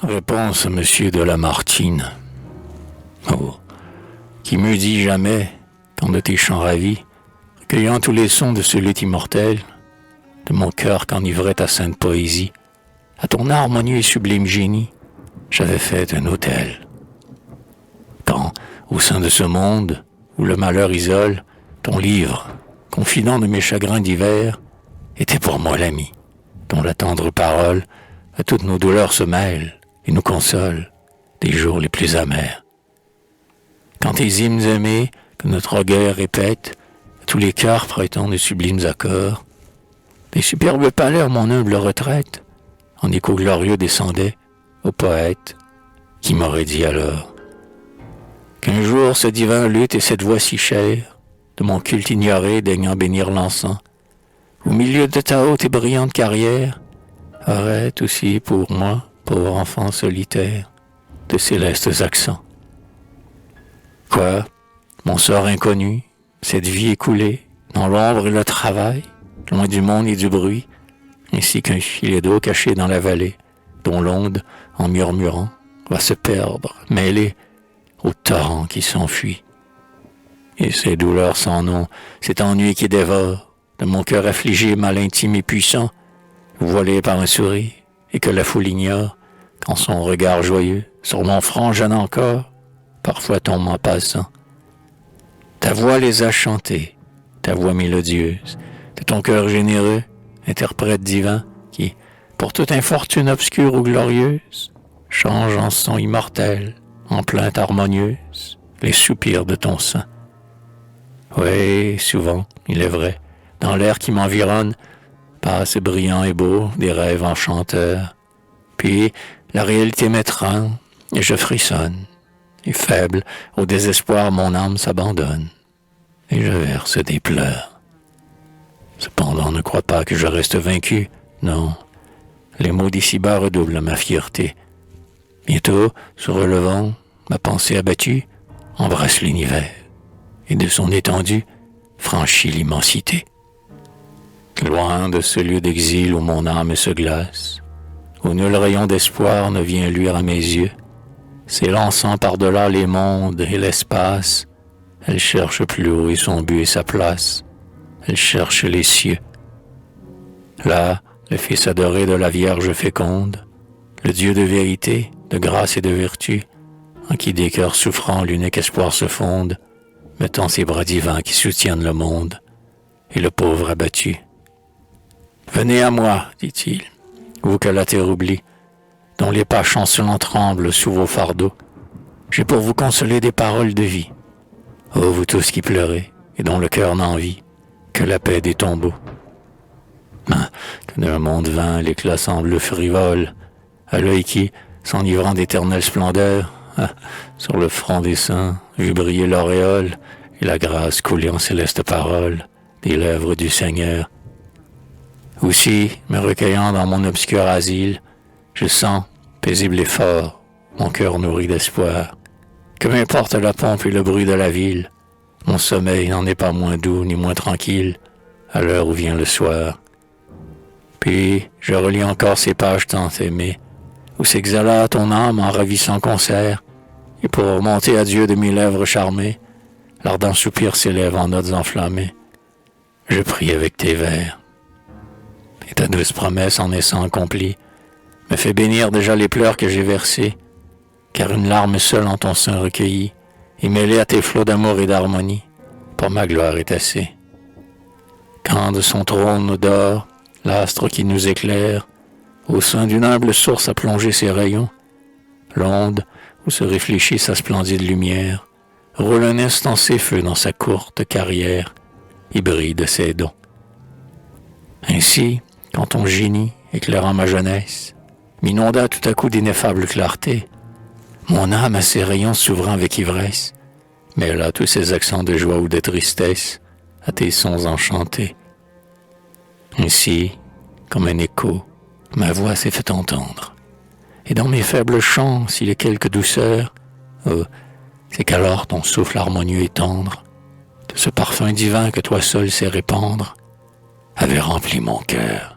Réponse à Monsieur de Lamartine. Oh, qui m'eût dit jamais, quand de tes chants ravis, recueillant tous les sons de ce luth immortel, de mon cœur qu'enivrait ta sainte poésie, à ton harmonieux et sublime génie, j'avais fait un autel. Quand, au sein de ce monde, où le malheur isole, ton livre, confident de mes chagrins d'hiver, était pour moi l'ami, dont la tendre parole à toutes nos douleurs se mêle et nous console des jours les plus amers. Quand tes hymnes aimés, que notre orgueil répète, à tous les cœurs prêtant de sublimes accords, des superbes palais à mon humble retraite, en écho glorieux descendaient au poète qui m'aurait dit alors qu'un jour ce divin luth et cette voix si chère, de mon culte ignoré daignant bénir l'encens, au milieu de ta haute et brillante carrière, aurait aussi pour moi, pauvre enfant solitaire, de célestes accents. Quoi, mon sort inconnu, cette vie écoulée, dans l'ombre et le travail, loin du monde et du bruit, ainsi qu'un filet d'eau caché dans la vallée, dont l'onde, en murmurant, va se perdre, mêlée au torrent qui s'enfuit. Et ces douleurs sans nom, cet ennui qui dévore, de mon cœur affligé, mal intime et puissant, voilé par un sourire, et que la foule ignore, quand son regard joyeux, sur mon front jeune encore, parfois tombe en passant. Ta voix les a chantés, ta voix mélodieuse, de ton cœur généreux, interprète divin, qui, pour toute infortune obscure ou glorieuse, change en son immortel, en plainte harmonieuse, les soupirs de ton sein. Oui, souvent, il est vrai, dans l'air qui m'environne, passe brillant et beau des rêves enchanteurs. Puis la réalité m'étreint et je frissonne. Et faible, au désespoir, mon âme s'abandonne. Et je verse des pleurs. Cependant, ne crois pas que je reste vaincu. Non, les mots d'ici-bas redoublent ma fierté. Bientôt, se relevant, ma pensée abattue embrasse l'univers. Et de son étendue, franchit l'immensité. Loin de ce lieu d'exil où mon âme se glace, où nul rayon d'espoir ne vient luire à mes yeux, s'élançant par-delà les mondes et l'espace, elle cherche plus haut et son but et sa place, elle cherche les cieux. Là, le Fils adoré de la Vierge féconde, le Dieu de vérité, de grâce et de vertu, en qui des cœurs souffrants l'unique espoir se fonde, mettant ses bras divins qui soutiennent le monde, et le pauvre abattu. Venez à moi, dit-il, vous que la terre oublie, dont les pas chancelants tremblent sous vos fardeaux. J'ai pour vous consoler des paroles de vie. Ô vous tous qui pleurez, et dont le cœur n'envie que la paix des tombeaux. Que d'un monde vain l'éclat semble frivole, à l'œil qui, s'enivrant d'éternelle splendeur, sur le front des saints, vu briller l'auréole, et la grâce couler en céleste parole des lèvres du Seigneur. Aussi, me recueillant dans mon obscur asile, je sens, paisible et fort, mon cœur nourri d'espoir. Que m'importe la pompe et le bruit de la ville, mon sommeil n'en est pas moins doux ni moins tranquille, à l'heure où vient le soir. Puis, je relis encore ces pages tant aimées, où s'exhala ton âme en ravissant concert, et pour remonter à Dieu de mes lèvres charmées, l'ardent soupir s'élève en notes enflammées. Je prie avec tes vers. Et ta douce promesse en naissant accomplie me fait bénir déjà les pleurs que j'ai versés, car une larme seule en ton sein recueillie et mêlée à tes flots d'amour et d'harmonie, pour ma gloire est assez. Quand de son trône d'or, l'astre qui nous éclaire, au sein d'une humble source a plongé ses rayons, l'onde où se réfléchit sa splendide lumière, roule un instant ses feux dans sa courte carrière, et brille de ses dons. Ainsi, quand ton génie, éclairant ma jeunesse, m'inonda tout à coup d'ineffables clartés, mon âme à ses rayons s'ouvrant avec ivresse, mêla tous ses accents de joie ou de tristesse à tes sons enchantés. Ainsi, comme un écho, ma voix s'est fait entendre, et dans mes faibles chants, s'il est quelque douceur, c'est qu'alors ton souffle harmonieux et tendre, de ce parfum divin que toi seul sais répandre, avait rempli mon cœur.